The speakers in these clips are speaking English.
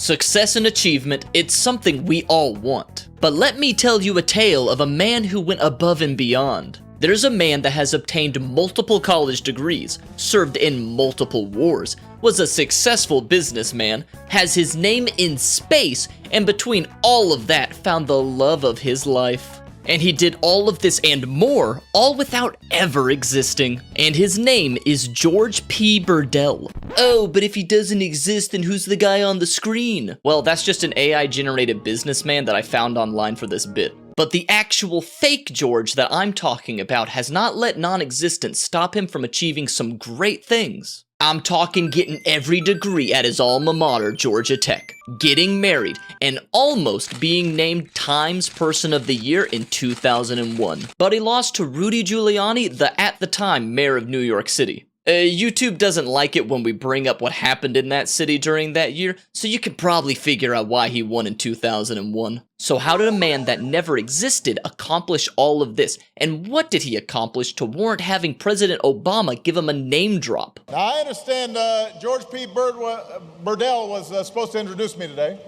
Success and achievement, it's something we all want. But let me tell you a tale of a man who went above and beyond. There's a man that has obtained multiple college degrees, served in multiple wars, was a successful businessman, has his name in space, and between all of that found the love of his life. And he did all of this and more, all without ever existing. And his name is George P. Burdell. Oh, but if he doesn't exist, then who's the guy on the screen? Well, that's just an AI-generated businessman that I found online for this bit. But the actual fake George that I'm talking about has not let non-existence stop him from achieving some great things. I'm talking getting every degree at his alma mater, Georgia Tech, getting married, and almost being named Times Person of the Year in 2001. But he lost to Rudy Giuliani, the at the time mayor of New York City. YouTube doesn't like it when we bring up what happened in that city during that year, so you can probably figure out why he won in 2001. So how did a man that never existed accomplish all of this? And what did he accomplish to warrant having President Obama give him a name drop? Now, I understand George P. Burdell was supposed to introduce me today.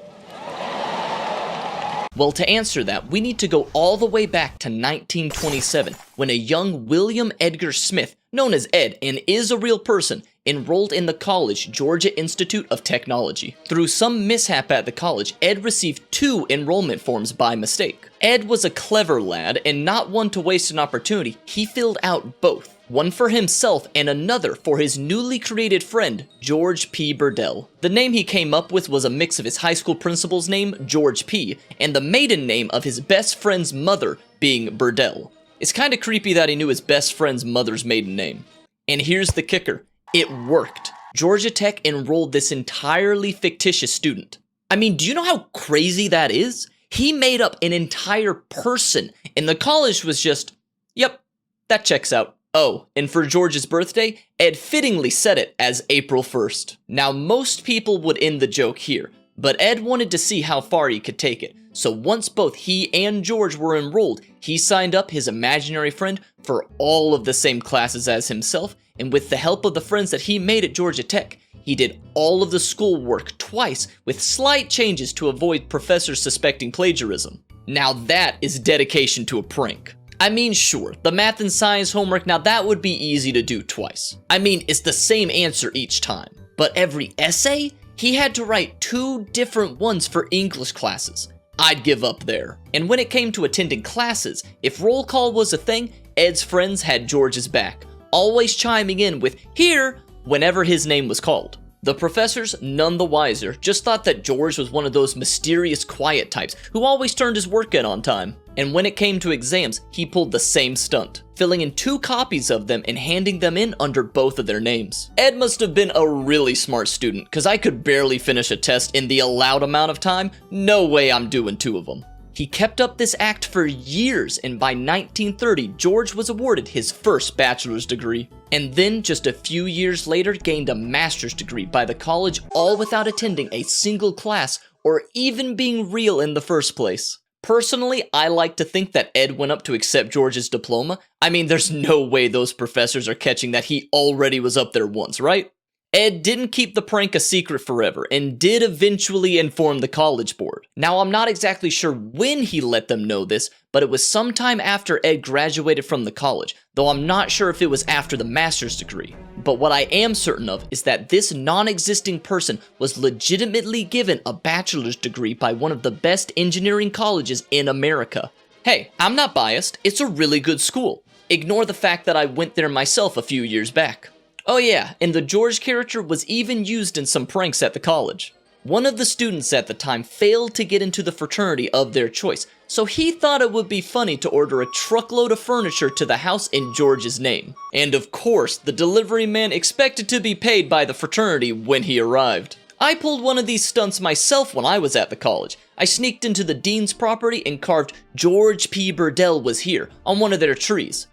Well, to answer that, we need to go all the way back to 1927, when a young William Edgar Smith, known as Ed and is a real person, enrolled in the college Georgia Institute of Technology. Through some mishap at the college, Ed received 2 enrollment forms by mistake. Ed was a clever lad and not one to waste an opportunity. He filled out both. One for himself and another for his newly created friend, George P. Burdell. The name he came up with was a mix of his high school principal's name, George P., and the maiden name of his best friend's mother, being Burdell. It's kinda creepy that he knew his best friend's mother's maiden name. And here's the kicker. It worked. Georgia Tech enrolled this entirely fictitious student. I mean, do you know how crazy that is? He made up an entire person, and the college was just, yep, that checks out. Oh, and for George's birthday, Ed fittingly set it as April 1st. Now, most people would end the joke here, but Ed wanted to see how far he could take it. So once both he and George were enrolled, he signed up his imaginary friend for all of the same classes as himself, and with the help of the friends that he made at Georgia Tech, he did all of the schoolwork twice with slight changes to avoid professors suspecting plagiarism. Now that is dedication to a prank. I mean, sure, the math and science homework, now that would be easy to do twice. I mean, it's the same answer each time. But every essay, he had to write 2 different ones for English classes. I'd give up there. And when it came to attending classes, if roll call was a thing, Ed's friends had George's back, always chiming in with "here" whenever his name was called. The professors, none the wiser, just thought that George was one of those mysterious quiet types who always turned his work in on time. And when it came to exams, he pulled the same stunt, filling in 2 copies of them and handing them in under both of their names. Ed must have been a really smart student, cause I could barely finish a test in the allowed amount of time. No way I'm doing 2 of them. He kept up this act for years, and by 1930, George was awarded his first bachelor's degree. And then, just a few years later, gained a master's degree by the college, all without attending a single class or even being real in the first place. Personally, I like to think that Ed went up to accept George's diploma. I mean, there's no way those professors are catching that he already was up there once, right? Ed didn't keep the prank a secret forever and did eventually inform the college board. Now, I'm not exactly sure when he let them know this, but it was sometime after Ed graduated from the college, though I'm not sure if it was after the master's degree. But what I am certain of is that this non-existing person was legitimately given a bachelor's degree by one of the best engineering colleges in America. Hey, I'm not biased, it's a really good school. Ignore the fact that I went there myself a few years back. Oh yeah, and the George character was even used in some pranks at the college. One of the students at the time failed to get into the fraternity of their choice, so he thought it would be funny to order a truckload of furniture to the house in George's name. And of course, the delivery man expected to be paid by the fraternity when he arrived. I pulled one of these stunts myself when I was at the college. I sneaked into the dean's property and carved "George P. Burdell was here" on one of their trees.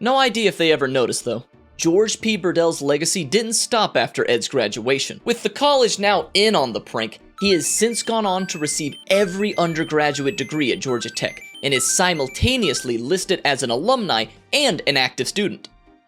No idea if they ever noticed though. George P. Burdell's legacy didn't stop after Ed's graduation. With the college now in on the prank, he has since gone on to receive every undergraduate degree at Georgia Tech, and is simultaneously listed as an alumni and an active student.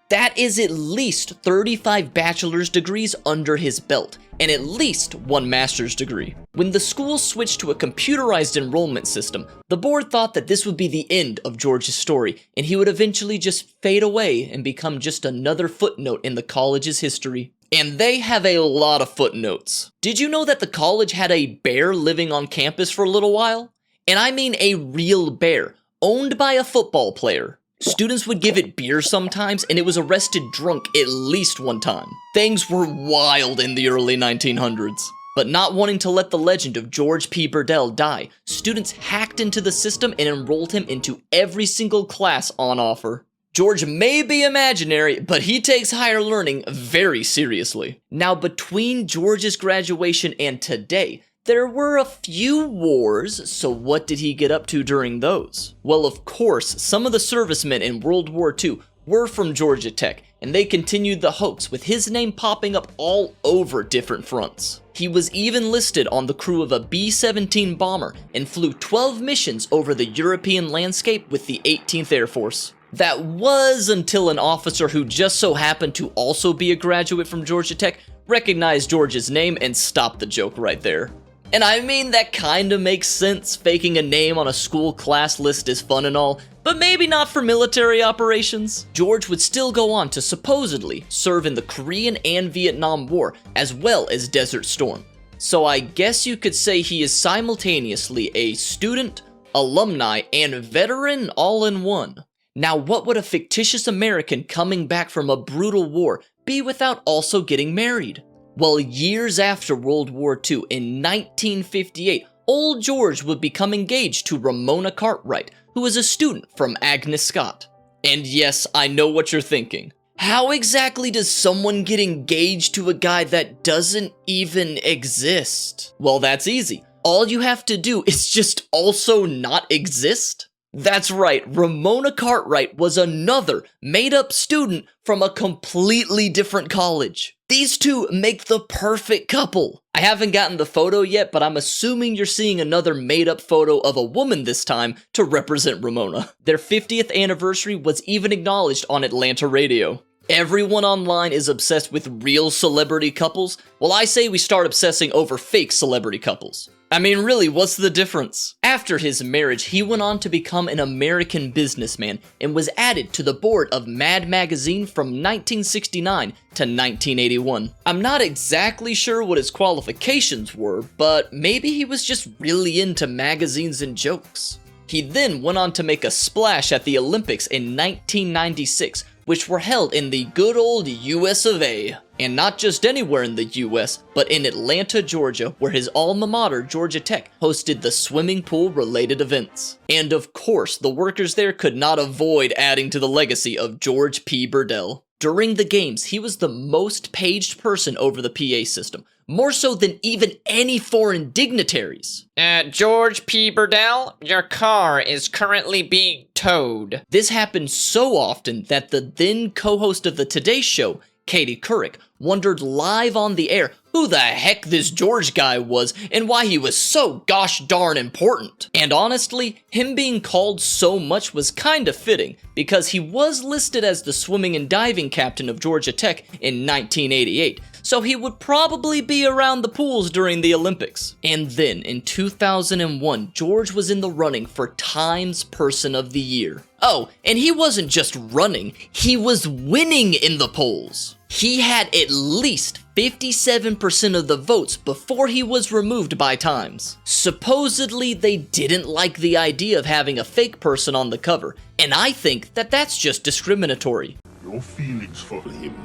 That is at least 35 bachelor's degrees under his belt, and at least 1 master's degree. When the school switched to a computerized enrollment system, the board thought that this would be the end of George's story, and he would eventually just fade away and become just another footnote in the college's history. And they have a lot of footnotes. Did you know that the college had a bear living on campus for a little while? And I mean a real bear, owned by a football player. Students would give it beer sometimes, and it was arrested drunk at least 1 time. Things were wild in the early 1900s. But not wanting to let the legend of George P. Burdell die, students hacked into the system and enrolled him into every single class on offer. George may be imaginary, but he takes higher learning very seriously. Now, between George's graduation and today, there were a few wars, so what did he get up to during those? Well, of course, some of the servicemen in World War II were from Georgia Tech, and they continued the hoax with his name popping up all over different fronts. He was even listed on the crew of a B-17 bomber and flew 12 missions over the European landscape with the 18th Air Force. That was until an officer who just so happened to also be a graduate from Georgia Tech recognized George's name and stopped the joke right there. And I mean, that kinda makes sense. Faking a name on a school class list is fun and all, but maybe not for military operations. George would still go on to supposedly serve in the Korean and Vietnam War, as well as Desert Storm. So I guess you could say he is simultaneously a student, alumni, and veteran all in one. Now, what would a fictitious American coming back from a brutal war be without also getting married? Well, years after World War II, in 1958, old George would become engaged to Ramona Cartwright, who was a student from Agnes Scott. And yes, I know what you're thinking. How exactly does someone get engaged to a guy that doesn't even exist? Well, that's easy. All you have to do is just also not exist. That's right, Ramona Cartwright was another made-up student from a completely different college. These two make the perfect couple. I haven't gotten the photo yet, but I'm assuming you're seeing another made-up photo of a woman this time to represent Ramona. Their 50th anniversary was even acknowledged on Atlanta radio. Everyone online is obsessed with real celebrity couples. Well, I say we start obsessing over fake celebrity couples. I mean, really, what's the difference? After his marriage, he went on to become an American businessman and was added to the board of Mad magazine from 1969 to 1981. I'm not exactly sure what his qualifications were, but maybe he was just really into magazines and jokes. He then went on to make a splash at the Olympics in 1996, which were held in the good old US of A. And not just anywhere in the US, but in Atlanta, Georgia, where his alma mater, Georgia Tech, hosted the swimming pool related events. And of course, the workers there could not avoid adding to the legacy of George P. Burdell. During the games, he was the most paged person over the PA system, more so than even any foreign dignitaries. George P. Burdell, your car is currently being towed. This happened so often that the then co-host of the Today Show, Katie Couric, wondered live on the air who the heck this George guy was and why he was so gosh darn important. And honestly, him being called so much was kinda fitting, because he was listed as the swimming and diving captain of Georgia Tech in 1988, so he would probably be around the pools during the Olympics. And then, in 2001, George was in the running for Time's Person of the Year. Oh, and he wasn't just running, he was winning in the polls. He had at least 57% of the votes before he was removed by Times. Supposedly, they didn't like the idea of having a fake person on the cover, and I think that that's just discriminatory. Your feelings for him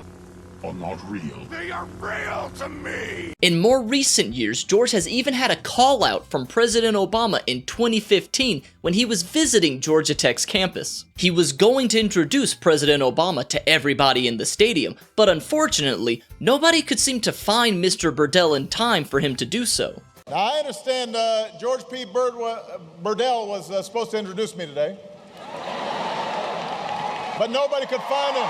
are not real. They are real to me! In more recent years, George has even had a call out from President Obama in 2015 when he was visiting Georgia Tech's campus. He was going to introduce President Obama to everybody in the stadium, but unfortunately, nobody could seem to find Mr. Burdell in time for him to do so. Now, I understand George P. Burdell was supposed to introduce me today, but nobody could find him.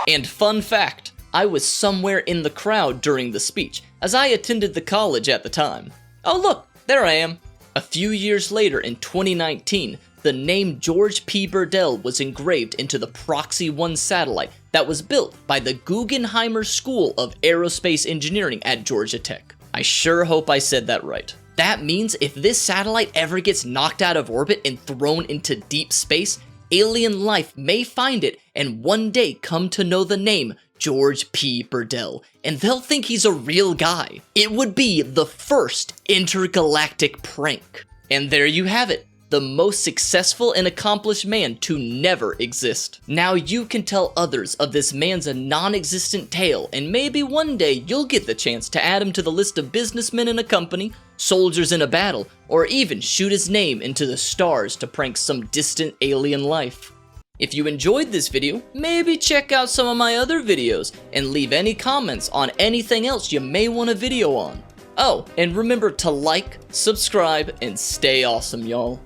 And fun fact, I was somewhere in the crowd during the speech, as I attended the college at the time. Oh look, there I am. A few years later, in 2019, the name George P. Burdell was engraved into the Proxy 1 satellite that was built by the Guggenheimer School of Aerospace Engineering at Georgia Tech. I sure hope I said that right. That means if this satellite ever gets knocked out of orbit and thrown into deep space, alien life may find it and one day come to know the name George P. Burdell, and they'll think he's a real guy. It would be the first intergalactic prank. And there you have it, the most successful and accomplished man to never exist. Now you can tell others of this man's non-existent tale, and maybe one day you'll get the chance to add him to the list of businessmen in a company, soldiers in a battle, or even shoot his name into the stars to prank some distant alien life. If you enjoyed this video, maybe check out some of my other videos and leave any comments on anything else you may want a video on. Oh, and remember to like, subscribe, and stay awesome, y'all.